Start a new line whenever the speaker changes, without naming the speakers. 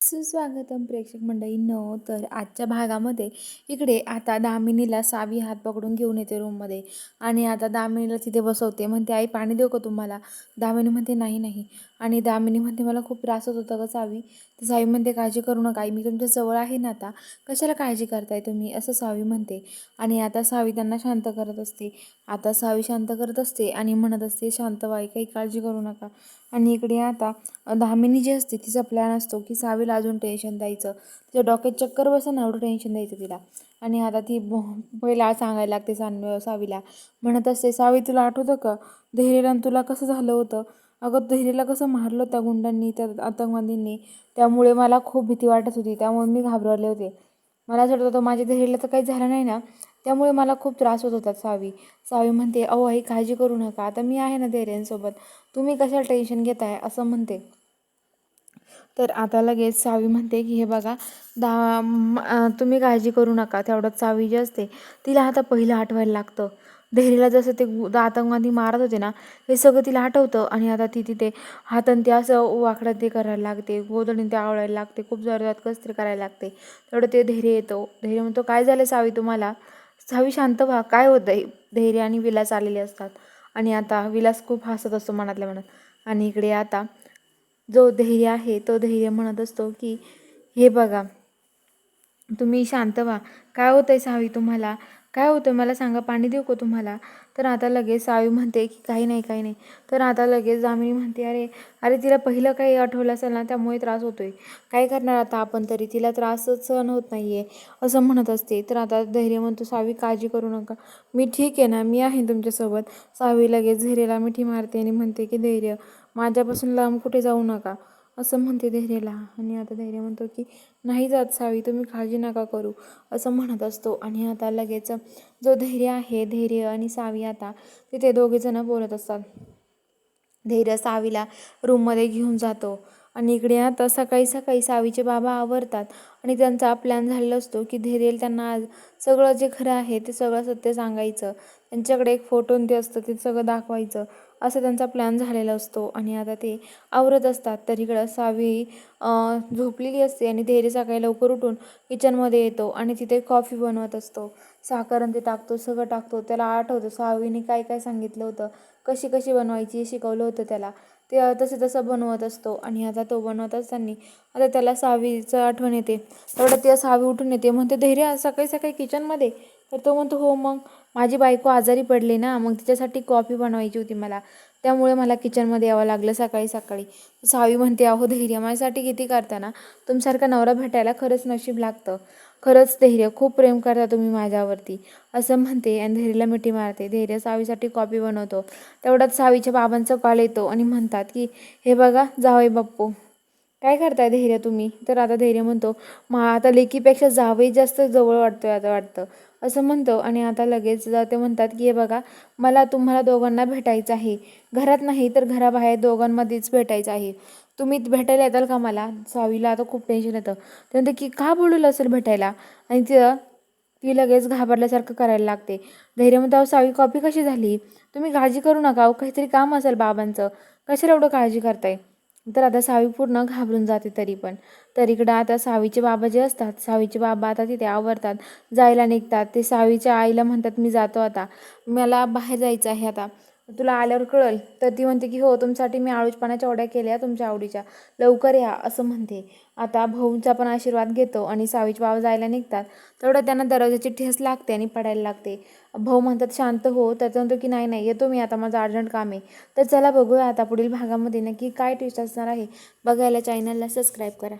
सुस्वागतम प्रेक्षक मंडळींनो. तर आजच्या भागामध्ये इकडे आता दामिनीला सावी हात पकडून घेऊन येते रूममध्ये आणि आता दामिनीला तिथे बसवते. म्हणते, आई पाणी देऊ का तुम्हाला? दामिनी म्हणते, नाही नाही. आणि दामिनी म्हणते, मला खूप त्रास होत होता ग सावी. तर सावी म्हणते, काळजी करू नका आई, मी तुमच्या जवळ आहे ना आता, कशाला काळजी करताय तुम्ही, असं सावी म्हणते. आणि आता सावी त्यांना शांत करत असते. आता सावी शांत करत असते आणि म्हणत असते, शांत व्हा, काही काळजी करू नका. आणि इकडे आता दामिनी जी असते तिचा प्लॅन असतो की सावीला अजून टेन्शन द्यायचं, तिच्या डोक्यात चक्कर बसं ना एवढं टेन्शन द्यायचं तिला. आणि आता ती पहिला सांगायला लागते सावीला, म्हणत असते, सावी तुला आठवतं का धैर्यला तुला कसं झालं होतं? अगं धैर्यला कसं मारलं त्या गुंडांनी, त्या आतंकवादींनी, त्यामुळे मला खूप भीती वाटत होती, त्यामुळे मी घाबरले होते. मला असं वाटत होतं माझ्या धैर्यला तर काही झालं नाही ना, त्यामुळे मला खूप त्रास होत होता. सावी म्हणते, अहो आई काळजी करू नका, आता मी आहे ना धैर्यांसोबत, तुम्ही कशाला टेन्शन घेताय, असं म्हणते. तर आता लगेच सावी म्हणते की हे बघा तुम्ही काळजी करू नका. तेवढ्यात सावी जी असते तिला आता पहिलं आठवायला लागतं. धैर्यला जसं ते आतंकवादी मारत होते ना, हे सगळं तिला आठवतं. आणि आता ती तिथे हातानं ते असं वाकडं ते करायला लागते, गोधडीने ते आवळायला लागते, खूप जोरात कसतरी करायला लागते. तेवढं ते धैर्य येतो. धैर्य म्हणतो, काय झालं सावी तुम्हाला? सावी शांत व्हा, काय होतं? धैर्य आणि विलास आलेले असतात. आणि आता विलास खूप हसत असतो मनातल्या मनात. आणि इकडे आता जो धैर्य आहे तो धैर्य म्हणत असतो की हे बघा तुम्ही शांत व्हा, काय होतंय सावी तुम्हाला, काय होतं मला सांगा, पाणी देऊ का तुम्हाला? तर आता लगेच सावी म्हणते की काही नाही काही नाही. तर आता लगेच दामिनी म्हणते, अरे अरे तिला पहिलं काही आठवलं असेल ना, त्यामुळे त्रास होतोय, काय करणार आता आपण तरी, तिला त्रासच सहन होत नाहीये, असं म्हणत असते. तर आता धैर्य म्हणतो, सावी काळजी करू नका, मी ठीक आहे ना, मी आहे तुमच्यासोबत. सावी लगेच धैर्यला मिठी मारते आणि म्हणते की धैर्य माझ्यापासून लांब कुठे जाऊ नका, असं म्हणते धैर्यला. आणि आता धैर्य म्हणतो की नाही जात सावी, तुम्ही काळजी नका करू, असं म्हणत असतो. आणि आता लगेच जो धैर्य आहे, धैर्य आणि सावी आता तिथे दोघेजणं बोलत असतात. धैर्य सावीला रूममध्ये घेऊन जातो. आणि इकडे आता सकाळी सकाळी सावीचे बाबा आवरतात आणि त्यांचा प्लॅन झालेला असतो की धैर्य त्यांना आज सगळं जे खरं आहे ते सगळं सत्य सांगायचं, त्यांच्याकडे एक फोटो ते असतं ते सगळं दाखवायचं, असं त्यांचा प्लॅन झालेला असतो. आणि आता ते आवरत असतात. तर इकडं सावी झोपलेली असते आणि धैर्य सकाळी लवकर उठून किचनमध्ये येतो आणि तिथे कॉफी बनवत असतो. साखर आणि ते टाकतो, सगळं टाकतो. त्याला आठवतं सावीने काय काय सांगितलं होतं, कशी कशी बनवायची शिकवलं होतं त्याला, ते तसं तसं बनवत असतो. आणि आता तो बनवत असताना आता त्याला सावीचं आठवण येते. तेवढं ते सावी उठून येते, म्हणते, धैर्य सकाळी सकाळी किचनमध्ये? तर तो म्हणतो, हो मग माझी बायको आजारी पडली ना, मग तिच्यासाठी कॉफी बनवायची होती मला, त्यामुळे मला किचनमध्ये यावं लागलं सकाळी सकाळी. सावी म्हणते, अहो धैर्य माझ्यासाठी किती करता ना, तुमच्यासारखा नवरा भेटायला खरंच नशीब लागतं, खरंच धैर्य खूप प्रेम करता तुम्ही माझ्यावरती, असं म्हणते. आणि धैर्यला मिठी मारते. धैर्य सावीसाठी कॉफी बनवतो. तेवढ्यात सावीच्या बाबांचा कॉल येतो आणि म्हणतात की हे बघा जावई बाप्पू, काय करताय धैर्य तुम्ही? तर आता धैर्य म्हणतो, आता लेकीपेक्षा जावई जास्त जवळ वाटतोय आता वाटतं, असं म्हणतो. आणि आता लगेच ते म्हणतात की हे बघा मला तुम्हाला दोघांना भेटायचं आहे, घरात नाही तर घराबाहेर दोघांमध्येच भेटायचं आहे, तुम्ही भेटायला येताल का मला? सावीला आता खूप टेन्शन येतं. ते म्हणते की का बोलवलं असेल भेटायला? आणि ती लगेच घाबरल्यासारखं करायला लागते. धैर्य म्हणतो, अहो सावी कॉफी कशी झाली? तुम्ही काळजी करू नका, अहो काहीतरी काम असेल बाबांचं, कशाला एवढं काळजी करताय? तर आता सावी पूर्ण घाबरून जाते तरी पण. तर इकडं आता सावीचे बाबा जे असतात, सावीचे बाबा आता तिथे आवरतात, जायला निघतात. ते सावीच्या आईला म्हणतात, मी जातो आता, मला बाहेर जायचं आहे आता, तुला आल्यावर कळेल. तर ती म्हणते की हो तुमच्यासाठी मी आळूच वड्या केल्या तुमच्या आवडीच्या, लवकर या, असं म्हणते. आता भाऊंचा पण आशीर्वाद घेतो आणि सावीचे बाबा जायला निघतात. तेवढं त्यांना दरवाजाची ठेस लागते आणि पडायला लागते. भाऊ म्हणतात शांत हो, त्याचा म्हणतो की नाही नाही येतो मी आता, माझं अर्जंट काम आहे. तर चला बघूया आता पुढील भागामध्ये नक्की काय ट्विस्ट असणार आहे. बघायला चॅनलला सबस्क्राईब करा.